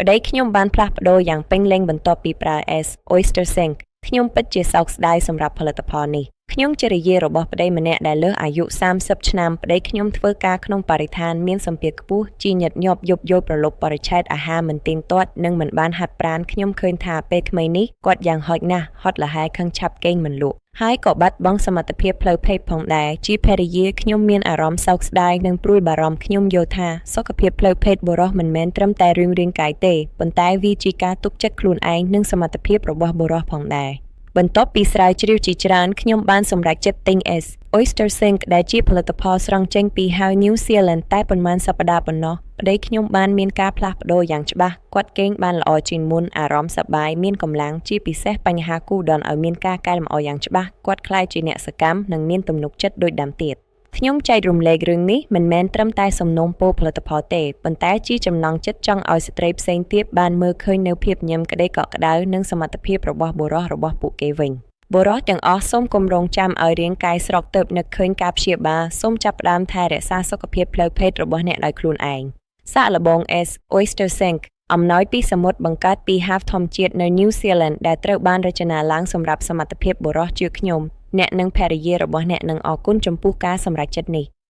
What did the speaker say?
ប្តីខ្ញុំបានផ្លាស់ប្ដូរយ៉ាងពេញលេញបន្ទាប់ពីប្រើ S Oyster Sync ខ្ញុំពិតជាសោកស្ដាយសម្រាប់ផលិតផលនេះខ្ញុំជារាយរបស់ប្តីម្នាក់ដែលលើសអាយុ30ឆ្នាំប្តីខ្ញុំធ្វើការក្នុងបរិស្ថានមានសម្ពាធខ្ពស់ជាញឹកញាប់យប់យល់ប្រលប់បរិច្ឆេទអាហារមិនទៀងទាត់និងមិនបានហាត់ប្រាណខ្ញុំឃើញថាពេលក្មេងនេះគាត់យ៉ាងហោចណាស់ហត់លហែខឹងឆាប់គេងមិនលក់ហើយក៏បាត់បង់សមត្ថភាពផ្លូវភេទផងដែរជាភរិយាខ្ញុំមានអារម្មណ៍សោកស្ដាយនិងព្រួយបារម្ភខ្ញុំយល់ថាសុខភាពផ្លូវភេទបុរសមិនមែនត្រឹមតែរឿងរាងកាយទេប៉ុន្តែវាជាការទុកចិត្តខ្លួនឯងនិងសមត្ថភាពរបស់បុរសផងដែរបន្ទាប់ពីស្រាវជ្រាវជាច្រើនខ្ញុំបានសម្រេចចិត្តទិញ S Oyster Sync ដែលជាផលិតផលស្រង់ចេញពី How New Zealand តែប៉ុន្មានសប្តាហ៍ប៉ុណ្ណោះប្តីខ្ញុំបានមានការផ្លាស់ប្ដូរយ៉ាងច្បាស់គាត់គេងបានល្អជាងមុនអារម្មណ៍សប្បាយមានកម្លាំងជាពិសេសបញ្ហាគូដនឲ្យមានការកែលម្អយ៉ាងច្បាស់គាត់ក្លាយជាអ្នកសកម្មនិងមានទំនុកចិត្តដូចដើមទៀតខ្ញុំចែករំលែករឿងនេះមិនមែនត្រឹមតែសំណូមពរផលិតផលទេប៉ុន្តែជាចំណង់ចិត្តចង់ឲ្យស្ត្រីផ្សេងទៀតបានមើលឃើញនូវភាពញឹមក្តីកក់ក្ដៅនិងសមត្ថភាពរបស់បុរសរបស់ពួកគេវិញបុរសទាំងអស់សូមគម្រោងចាំឲ្យរាងកាយស្រកទៅនឹកឃើញការព្យាបាលសូមចាប់ផ្ដើមថែរក្សាសុខភាពផ្លូវភេទរបស់អ្នកដោយខ្លួនឯងសាកល្បង S Oyster Sync អំណោយពីសមុទ្របង្កើតពី ហាហ្វធម្មជាតិនៅ New Zealand ដែលត្រូវបានរចនាឡើងសម្រាប់សមត្ថភាពបុរសជាខ្ញុំអ្នកនិងភរិយារបស់អ្នកនឹងអរគុណចំពោះការសម្រេចចិត្តនេះ